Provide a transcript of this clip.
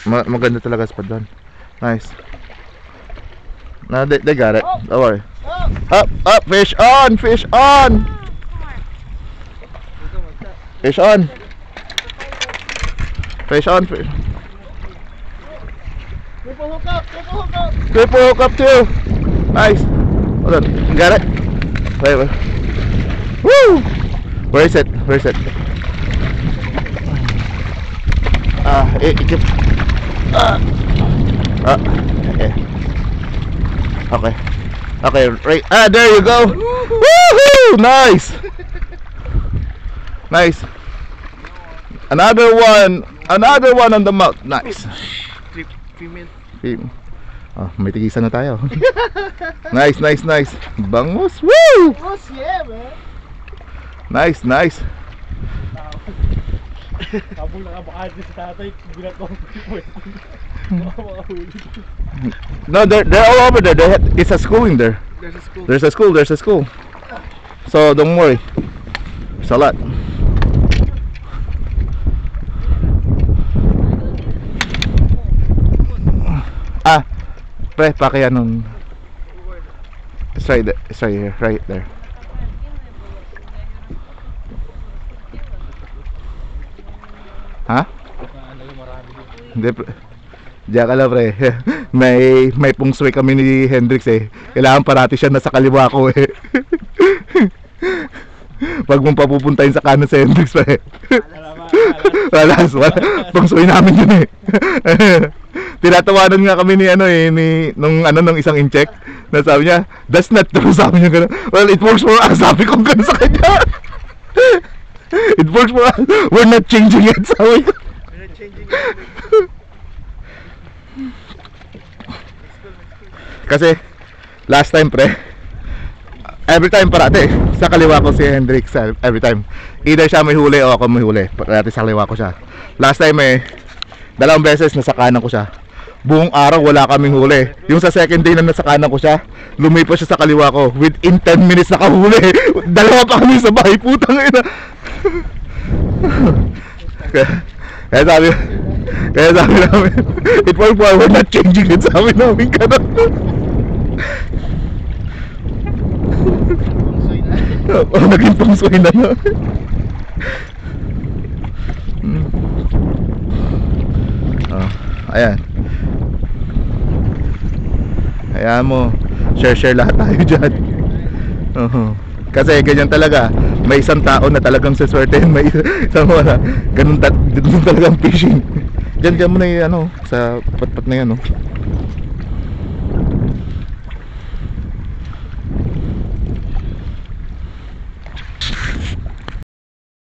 Maganda talaga spot doon. Nice. No, they got it. Don't worry. Up, fish on, fish on. Fish on. Fish on, fish. Triple hook up too. Nice. Hold on. Got it? Wait. Woo! Where is it? Okay. Okay, right. There you go. Woohoo! Nice. Nice. Another one on the mouth. Nice. Female. May tigisan na tayo. Nice. Bangus. Woo! Bangus, yeah, man. Nice. Kabul na kabakad sa tatay, bilat ko. No, they're all over there. It's a school in there. There's a school. So don't worry. There's a lot. Pre, pakianon. It's right here, right there. Ha? Hindi, diyan ka lang, pre. may pungsway kami ni Hendrix eh. Kailangan parati siya nasa kaliwa ko eh. Pag mong papupuntahin sa kanan si Hendrix, pre. Wala. Pungsway namin yun eh. Tinatawanan nga kami nung isang incheck na sabi niya, that's not true, sabi niya gano'n. Well, it works for us, sabi ko gano'n sa kanya. It works for us, we're not changing it, sabi ko. We're not changing it. Kasi last time, pre, every time parati sa kaliwa ko si Hendrix, every time either siya may huli o ako may huli, parati sa kaliwa ko siya. Last time dalawang beses nasa kanan ko siya. Buong araw wala kaming huli. Yung sa second day na nasa kanan ko siya, lumipas siya sa kaliwa ko. Within 10 minutes nakahuli. Dalawa pa kami sa bahay, putang ina. Kaya sabi namin, it worked for, we're not changing it, sabi namin gano'n. Naging pungsoy na na. Ayan. Ayan mo, share lahat tayo dyan. Kasi ganyan talaga. May isang tao na talagang saswertein, may isang wala. Ganun talagang fishing. Diyan mo na yung sa patpat na yan,